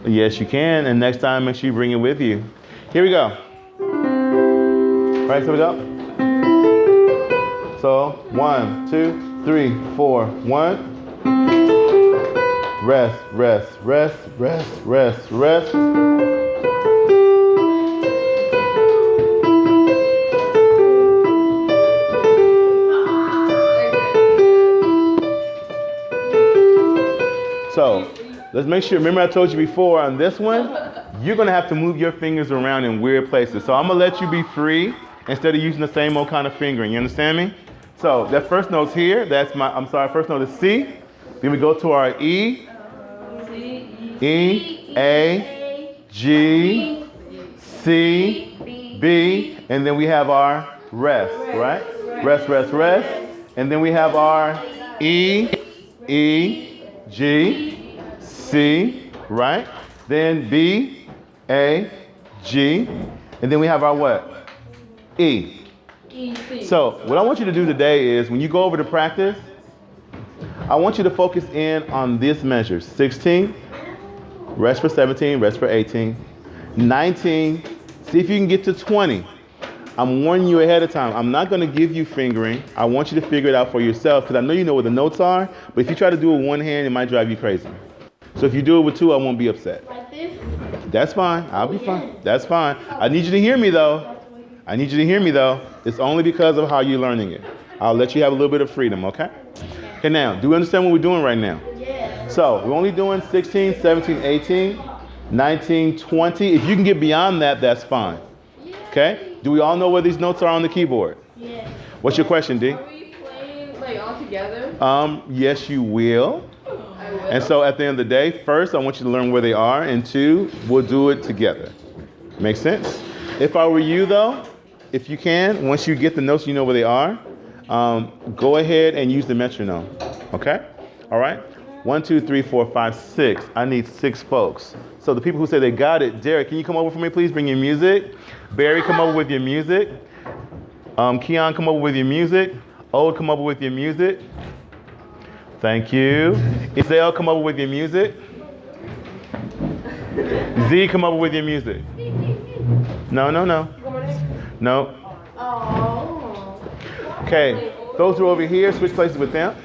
Yes, you can. And next time, make sure you bring it with you. Here we go. All right, so we go. So 1, 2, 3, 4, 1. Rest, rest, rest, rest, rest, rest. So let's make sure, remember I told you before on this one, you're gonna have to move your fingers around in weird places. So I'm gonna let you be free instead of using the same old kind of fingering, you understand me? So that first note's here, first note is C. Then we go to our E, E, A, G, C, B, and then we have our rest, right? Rest, rest, rest. And then we have our E, E, G, C, right? Then B, A, G, and then we have our what? E. So what I want you to do today is when you go over to practice, I want you to focus in on this measure. 16, rest for 17, rest for 18. 19, see if you can get to 20. I'm warning you ahead of time. I'm not going to give you fingering. I want you to figure it out for yourself because I know you know where the notes are, but if you try to do it with one hand, it might drive you crazy. So if you do it with two, I won't be upset. Like this? That's fine. I'll be fine. That's fine. I need you to hear me, though. I need you to hear me, though. It's only because of how you're learning it. I'll let you have a little bit of freedom, okay? Okay, now, do you understand what we're doing right now? Yes. So we're only doing 16, 17, 18, 19, 20. If you can get beyond that, that's fine. Okay? Do we all know where these notes are on the keyboard? Yes. What's your question, D? Are we playing like all together? Yes, you will. I will. And so at the end of the day, first, I want you to learn where they are, and two, we'll do it together. Make sense? If I were you, though, if you can, once you get the notes, you know where they are, go ahead and use the metronome. Okay? All right? 1, 2, 3, 4, 5, 6. I need 6 folks. So the people who say they got it, Derek, can you come over for me, please? Bring your music. Barry, come over with your music. Keon, come over with your music. Ode, come over with your music. Thank you. Isabel, come over with your music. Z, come over with your music. No. No. Oh. Okay, those who are over here, switch places with them.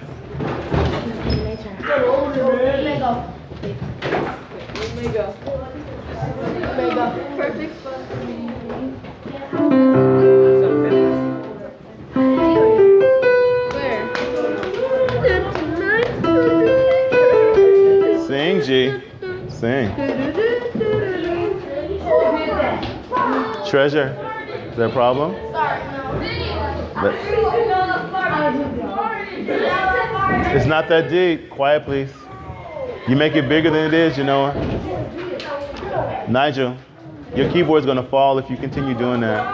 Perfect spot for me. Where? Sing, G. Sing. Treasure, is there a problem? Sorry. Let- It's not that deep. Quiet, please. You make it bigger than it is, you know. Nigel, your keyboard's gonna fall if you continue doing that.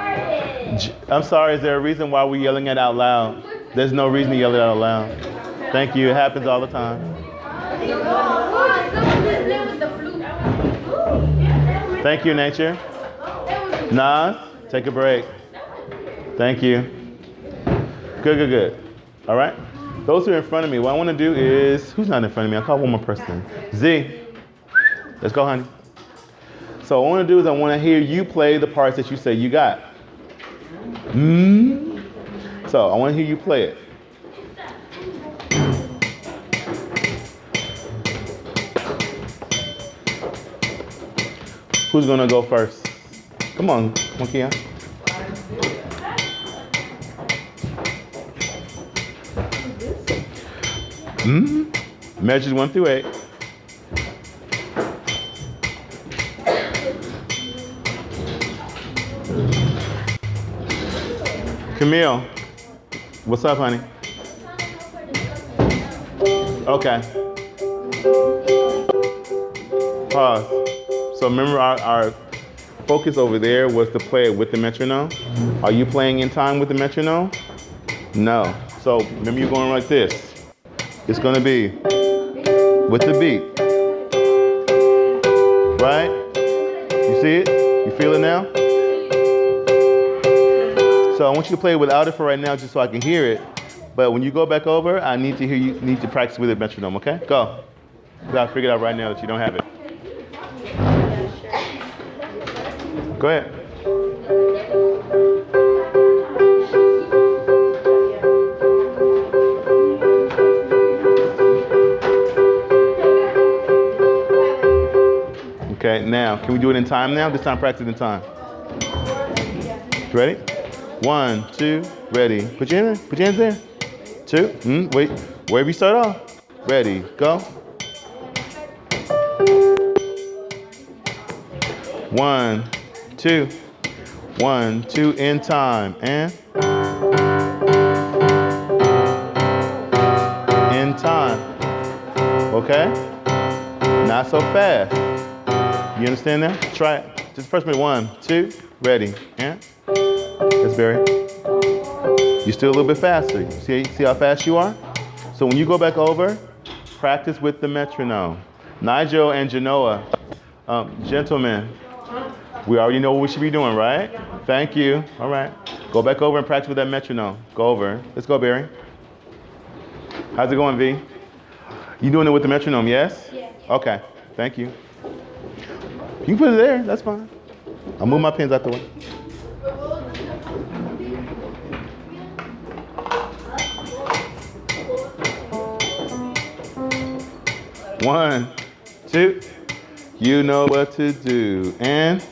I'm sorry, is there a reason why we're yelling it out loud? There's no reason to yell it out loud. Thank you, it happens all the time. Thank you, Nature. Nas, take a break. Thank you. Good. All right? Those who are in front of me, what I want to do is, who's not in front of me? I'll call one more person. Z. Let's go, honey. So what I want to do is I want to hear you play the parts that you say you got. So I want to hear you play it. Who's going to go first? Come on, Kia. Measures 1 through 8. Camille, what's up, honey? Okay. Pause. So remember our focus over there was to play it with the metronome. Are you playing in time with the metronome? No. So remember you're going like this. It's going to be with the beat. Right? You see it? You feel it now? So I want you to play without it for right now just so I can hear it. But when you go back over, I need to hear you, need to practice with the metronome, okay? Go. You gotta figure it out right now that you don't have it. Go ahead. Okay, now, can we do it in time now? This time practice in time. Ready? 1, 2, ready. Put your hands there. 2, wait. Wherever you start off. Ready, go. 1, 2. 1, 2 in time. And in time. Okay? Not so fast. You understand that? Try it. Just first minute. 1, 2, ready. And that's Barry. You're still a little bit faster. See how fast you are? So when you go back over, practice with the metronome. Nigel and Genoa, gentlemen, we already know what we should be doing, right? Thank you. All right. Go back over and practice with that metronome. Go over. Let's go, Barry. How's it going, V? You doing it with the metronome, yes? Yeah. Okay. Thank you. You can put it there. That's fine. I'll move my pins out the way. One, 2, you know what to do. And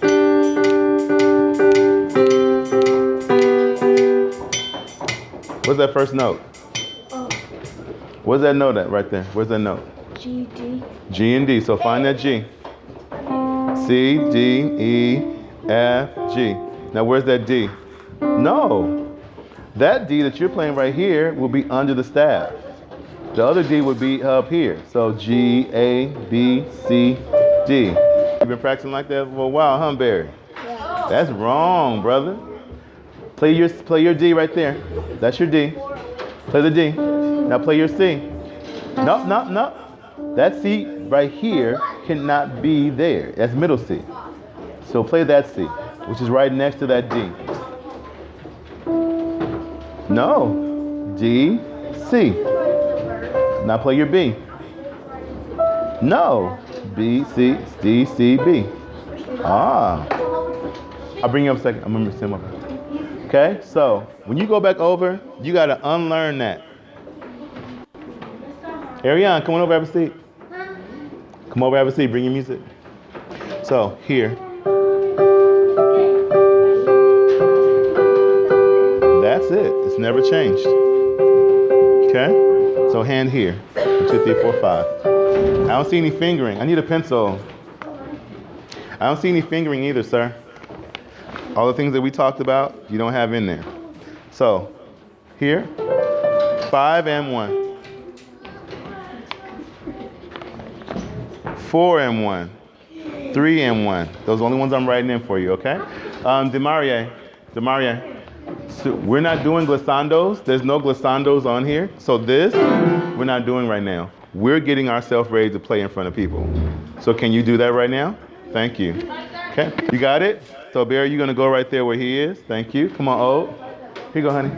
what's that first note? Where's that note at right there? Where's that note? G, D. G and D. So find that G. C, D, E, F, G. Now where's that D? No. That D that you're playing right here will be under the staff. The other D would be up here. So G, A, B, C, D. You've been practicing like that for a while, huh, Barry? Yeah. That's wrong, brother. Play your D right there. That's your D. Play the D. Now play your C. No. That C right here cannot be there. That's middle C. So play that C, which is right next to that D. No. D, C. Now play your B. No. B, C, D, C, B. Ah. I'll bring you up a second. I'm going to send my. Okay, so when you go back over, you got to unlearn that. Ariane, come on over, have a seat. Come over, have a seat. Bring your music. So here. That's it. It's never changed. Okay? So hand here. 1, 2, 3, 4, 5. I don't see any fingering. I need a pencil. I don't see any fingering either, sir. All the things that we talked about, you don't have in there. So here. 5 and 1. 4 and 1. 3 and 1. Those are the only ones I'm writing in for you, okay? Demarie. So we're not doing glissandos. There's no glissandos on here. So this, we're not doing right now. We're getting ourselves ready to play in front of people. So can you do that right now? Thank you. Okay, you got it? So Barry, you're gonna go right there where he is. Thank you. Come on, Ode. Here you go, honey.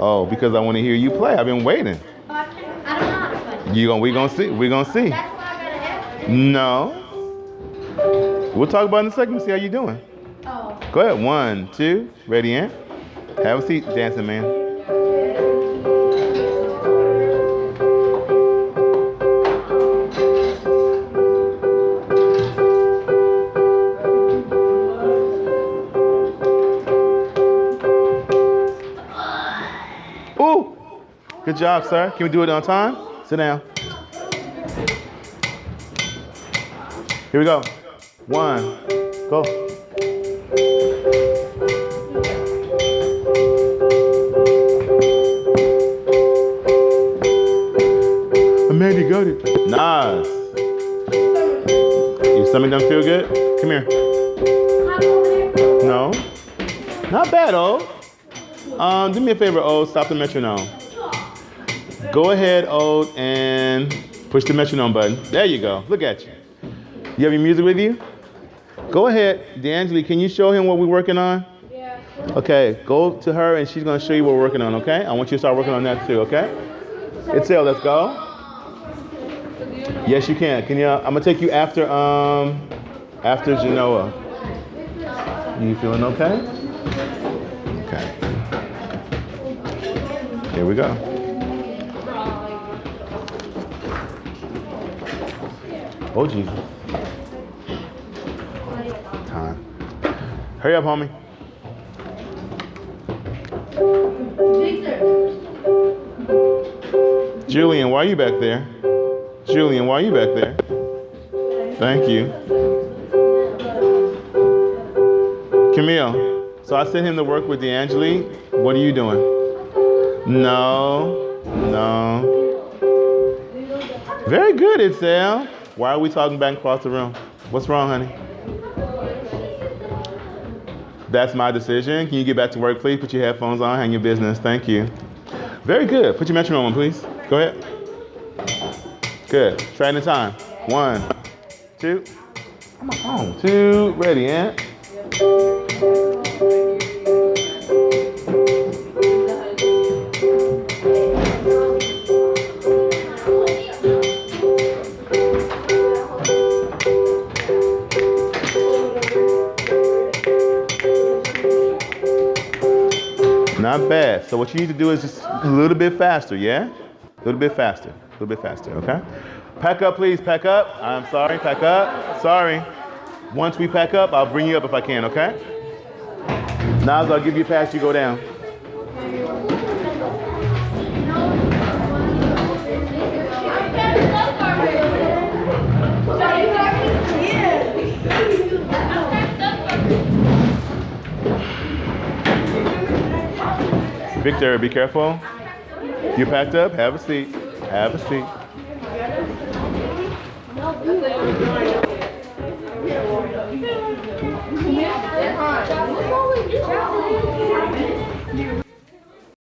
Oh, because I want to hear you play. I've been waiting. I don't know how to play. We gonna see. We gonna see. That's why I got an F. No. We'll talk about it in a second. See how you doing. Oh. Go ahead. 1, 2, ready, and have a seat, dancing man. Ooh, good job, sir. Can we do it on time? Sit down. Here we go. 1, go. Amanda got it. Nice. Your stomach doesn't feel good? Come here. No. Not bad, O. Do me a favor, O. Stop the metronome. Go ahead, O, and push the metronome button. There you go. Look at you. You have your music with you? Go ahead. D'Angeli, can you show him what we're working on? Yeah. Okay, go to her and she's gonna show you what we're working on, okay? I want you to start working on that too, okay? Itzel, let's go. Yes, you can. Can you? I'm gonna take you after Genoa. You feeling okay? Okay. Here we go. Oh Jesus. Time. Hurry up, homie. Julian, why are you back there? Julian, why are you back there? Thank you. Camille, so I sent him to work with D'Angeli. What are you doing? No. Very good, Itzel. Why are we talking back across the room? What's wrong, honey? That's my decision. Can you get back to work, please? Put your headphones on, hang your business. Thank you. Very good. Put your metronome on, please. Go ahead. Good. Try it in time. 1, 2. Come on. 2. Ready, and. Not bad. So what you need to do is just a little bit faster, yeah? A little bit faster, okay? Pack up, please, pack up. I'm sorry, pack up. Sorry. Once we pack up, I'll bring you up if I can, okay? Nas, I'll give you a pass, you go down. Victor, be careful. You packed up? Have a seat. Have a seat.